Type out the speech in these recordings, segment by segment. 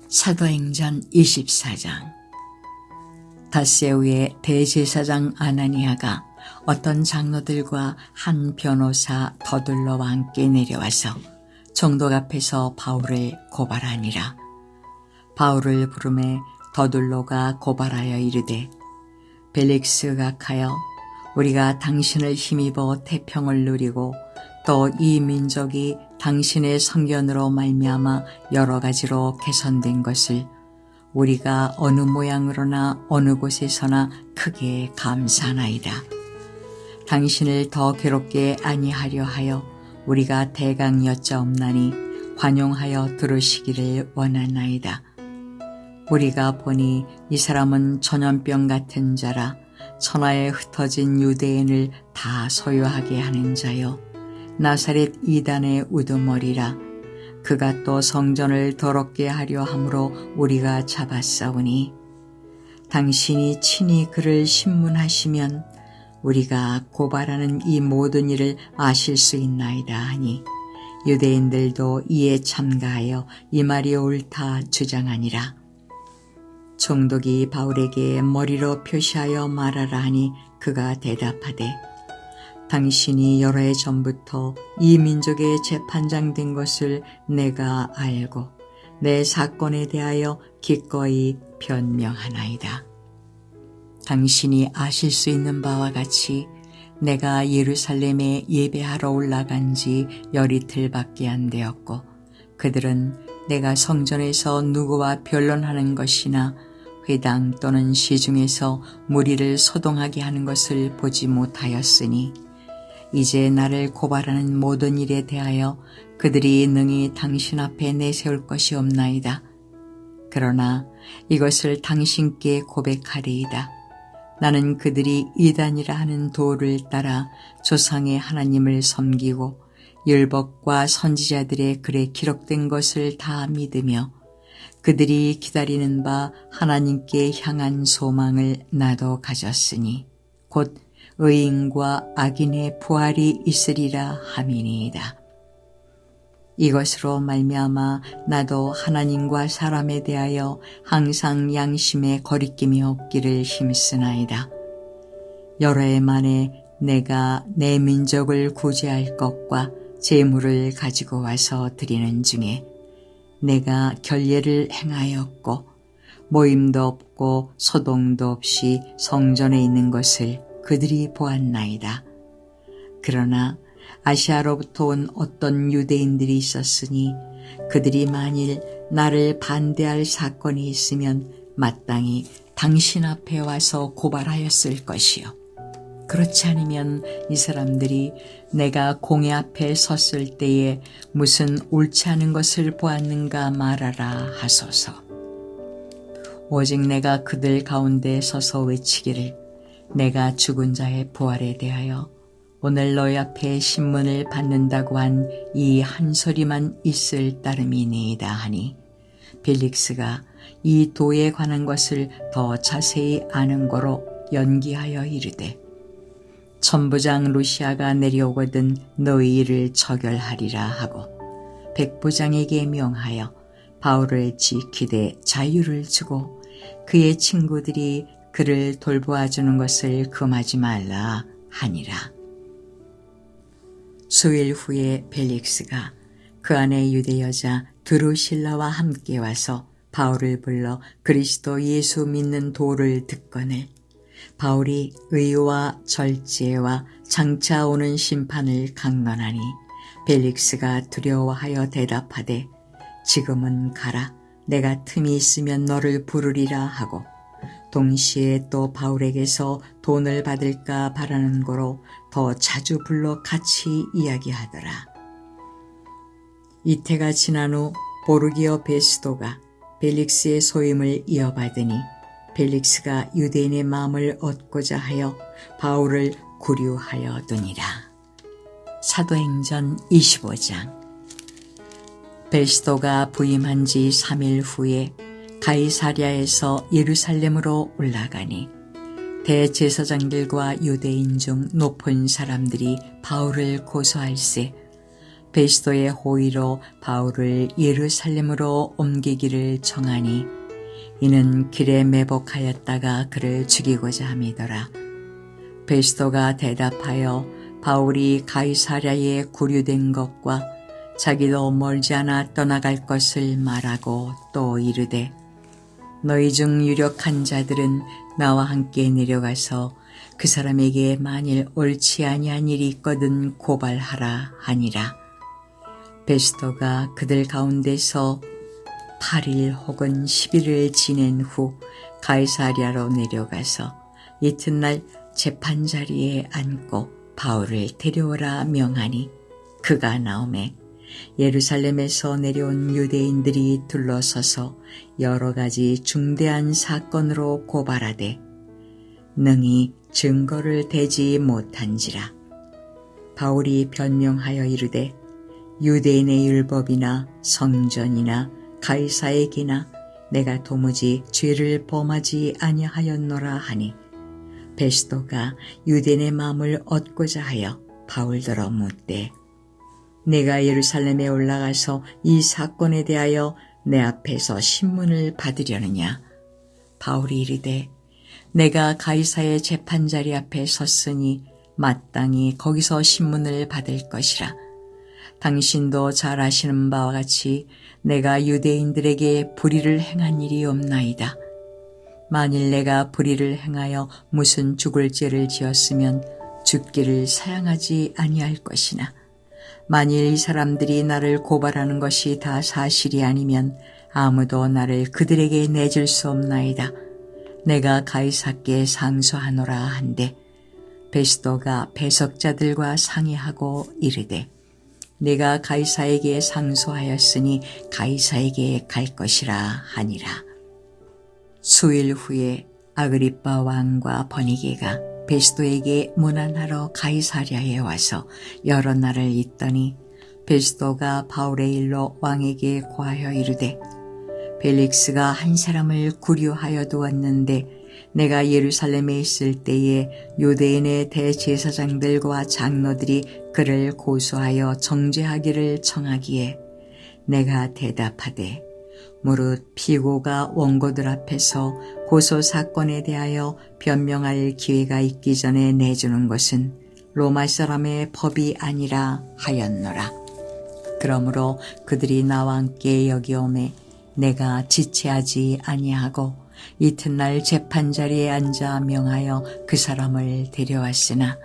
사도행전 24장. 닷새 후에 대제사장 아나니아가 어떤 장로들과 한 변호사 더둘러와 함께 내려와서 총독 앞에서 바울을 고발하니라. 바울을 부르매 더둘러가 고발하여 이르되, 벨릭스 각하여, 우리가 당신을 힘입어 태평을 누리고 또 이 민족이 당신의 성견으로 말미암아 여러 가지로 개선된 것을 우리가 어느 모양으로나 어느 곳에서나 크게 감사하나이다. 당신을 더 괴롭게 아니하려 하여 우리가 대강 여짜옵나니 관용하여 들으시기를 원하나이다. 우리가 보니 이 사람은 전염병 같은 자라 천하에 흩어진 유대인을 다 소유하게 하는 자요, 나사렛 이단의 우두머리라. 그가 또 성전을 더럽게 하려 함으로 우리가 잡았사오니 당신이 친히 그를 신문하시면 우리가 고발하는 이 모든 일을 아실 수 있나이다 하니, 유대인들도 이에 참가하여 이 말이 옳다 주장하니라. 총독이 바울에게 머리로 표시하여 말하라 하니 그가 대답하되, 당신이 여러 해 전부터 이 민족의 재판장 된 것을 내가 알고 내 사건에 대하여 기꺼이 변명하나이다. 당신이 아실 수 있는 바와 같이 내가 예루살렘에 예배하러 올라간 지 열이틀밖에 안 되었고, 그들은 내가 성전에서 누구와 변론하는 것이나 회당 또는 시중에서 무리를 소동하게 하는 것을 보지 못하였으니, 이제 나를 고발하는 모든 일에 대하여 그들이 능히 당신 앞에 내세울 것이 없나이다. 그러나 이것을 당신께 고백하리이다. 나는 그들이 이단이라 하는 도를 따라 조상의 하나님을 섬기고 율법과 선지자들의 글에 기록된 것을 다 믿으며 그들이 기다리는 바 하나님께 향한 소망을 나도 가졌으니 곧 의인과 악인의 부활이 있으리라 함이니이다. 이것으로 말미암아 나도 하나님과 사람에 대하여 항상 양심에 거리낌이 없기를 힘쓰나이다. 여러 해 만에 내가 내 민족을 구제할 것과 제물을 가지고 와서 드리는 중에 내가 결례를 행하였고 모임도 없고 소동도 없이 성전에 있는 것을 그들이 보았나이다. 그러나 아시아로부터 온 어떤 유대인들이 있었으니 그들이 만일 나를 반대할 사건이 있으면 마땅히 당신 앞에 와서 고발하였을 것이요, 그렇지 않으면 이 사람들이 내가 공회 앞에 섰을 때에 무슨 옳지 않은 것을 보았는가 말하라 하소서. 오직 내가 그들 가운데 서서 외치기를, 내가 죽은 자의 부활에 대하여 오늘 너희 앞에 신문을 받는다고 한 이 한 소리만 있을 따름이니이다 하니, 벨릭스가 이 도에 관한 것을 더 자세히 아는 거로 연기하여 이르되, 천부장 루시아가 내려오거든 너희 일을 처결하리라 하고 백부장에게 명하여 바울을 지키되 자유를 주고 그의 친구들이 그를 돌보아주는 것을 금하지 말라 하니라. 수일 후에 벨릭스가 그 안에 유대 여자 드루실라와 함께 와서 바울을 불러 그리스도 예수 믿는 도를 듣거늘 바울이 의와 절제와 장차 오는 심판을 강론하니, 벨릭스가 두려워하여 대답하되, 지금은 가라. 내가 틈이 있으면 너를 부르리라 하고, 동시에 또 바울에게서 돈을 받을까 바라는 거로 더 자주 불러 같이 이야기하더라. 이태가 지난 후 보르기오 베스도가 벨릭스의 소임을 이어받으니 벨릭스가 유대인의 마음을 얻고자 하여 바울을 구류하여 두니라. 사도행전 25장. 베스도가 부임한 지 3일 후에 가이사랴에서 예루살렘으로 올라가니 대제사장들과 유대인 중 높은 사람들이 바울을 고소할세 베스도의 호의로 바울을 예루살렘으로 옮기기를 청하니 이는 길에 매복하였다가 그를 죽이고자 함이더라. 베스도가 대답하여 바울이 가이사랴에 구류된 것과 자기도 멀지 않아 떠나갈 것을 말하고 또 이르되 너희 중 유력한 자들은 나와 함께 내려가서 그 사람에게 만일 옳지 아니한 일이 있거든 고발하라 하니라. 베스도가 그들 가운데서 8일 혹은 10일을 지낸 후 가이사랴로 내려가서 이튿날 재판자리에 앉고 바울을 데려오라 명하니 그가 나오매 예루살렘에서 내려온 유대인들이 둘러서서 여러 가지 중대한 사건으로 고발하되 능히 증거를 대지 못한지라. 바울이 변명하여 이르되 유대인의 율법이나 성전이나 가이사에게나 내가 도무지 죄를 범하지 아니하였노라 하니 베스도가 유대인의 마음을 얻고자 하여 바울더러 묻되 내가 예루살렘에 올라가서 이 사건에 대하여 내 앞에서 신문을 받으려느냐. 바울이 이르되 내가 가이사의 재판자리 앞에 섰으니 마땅히 거기서 신문을 받을 것이라. 당신도 잘 아시는 바와 같이 내가 유대인들에게 불의를 행한 일이 없나이다. 만일 내가 불의를 행하여 무슨 죽을 죄를 지었으면 죽기를 사양하지 아니할 것이나 만일 이 사람들이 나를 고발하는 것이 다 사실이 아니면 아무도 나를 그들에게 내줄 수 없나이다. 내가 가이사께 상소하노라 한데 베스도가 배석자들과 상의하고 이르되 내가 가이사에게 상소하였으니 가이사에게 갈 것이라 하니라. 수일 후에 아그리빠 왕과 버니게가 베스도에게 문안하러 가이사랴에 와서 여러 날을 있더니 베스도가 바울의 일로 왕에게 고하여 이르되 벨릭스가 한 사람을 구류하여 두었는데 내가 예루살렘에 있을 때에 유대인의 대제사장들과 장로들이 그를 고소하여 정죄하기를 청하기에 내가 대답하되 무릇 피고가 원고들 앞에서 고소 사건에 대하여 변명할 기회가 있기 전에 내주는 것은 로마 사람의 법이 아니라 하였노라. 그러므로 그들이 나와 함께 여기 오매 내가 지체하지 아니하고 이튿날 재판자리에 앉아 명하여 그 사람을 데려왔으나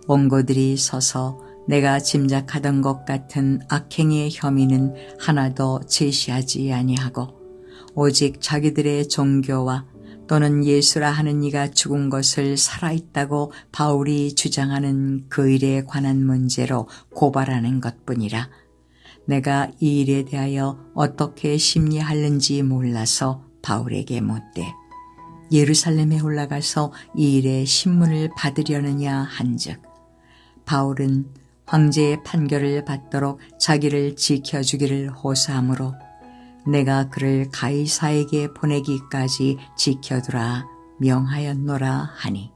원고들이 서서 내가 짐작하던 것 같은 악행의 혐의는 하나도 제시하지 아니하고 오직 자기들의 종교와 또는 예수라 하는 이가 죽은 것을 살아있다고 바울이 주장하는 그 일에 관한 문제로 고발하는 것뿐이라. 내가 이 일에 대하여 어떻게 심리하는지 몰라서 바울에게 묻되 예루살렘에 올라가서 이 일의 신문을 받으려느냐 한즉 바울은 황제의 판결을 받도록 자기를 지켜주기를 호소하므로 내가 그를 가이사에게 보내기까지 지켜두라 명하였노라 하니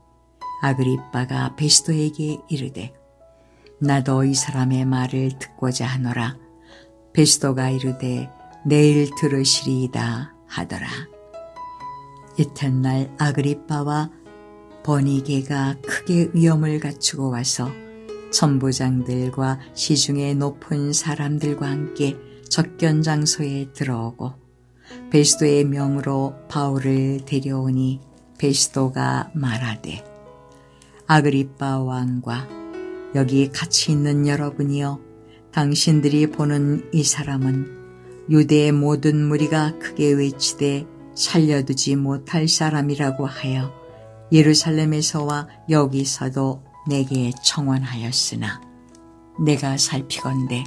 아그리빠가 베스도에게 이르되 나도 이 사람의 말을 듣고자 하노라. 베스도가 이르되 내일 들으시리이다 하더라. 이튿날 아그리빠와 버니게가 크게 위엄을 갖추고 와서 천부장들과 시중에 높은 사람들과 함께 접견 장소에 들어오고 베스도의 명으로 바울을 데려오니 베스도가 말하되 아그리빠 왕과 여기 같이 있는 여러분이여 당신들이 보는 이 사람은 유대의 모든 무리가 크게 외치되 살려두지 못할 사람이라고 하여 예루살렘에서와 여기서도 내게 청원하였으나 내가 살피건대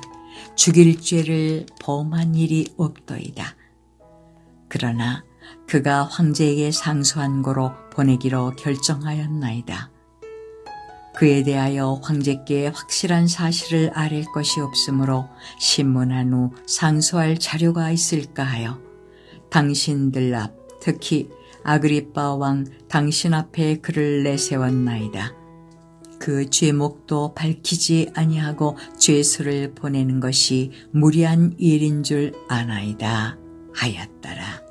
죽일 죄를 범한 일이 없도이다. 그러나 그가 황제에게 상소한 고로 보내기로 결정하였나이다. 그에 대하여 황제께 확실한 사실을 아랠 것이 없으므로 신문한 후 상소할 자료가 있을까 하여 당신들 앞 특히 아그리빠 왕 당신 앞에 그를 내세웠나이다. 그 죄목도 밝히지 아니하고 죄수를 보내는 것이 무리한 일인 줄 아나이다 하였더라.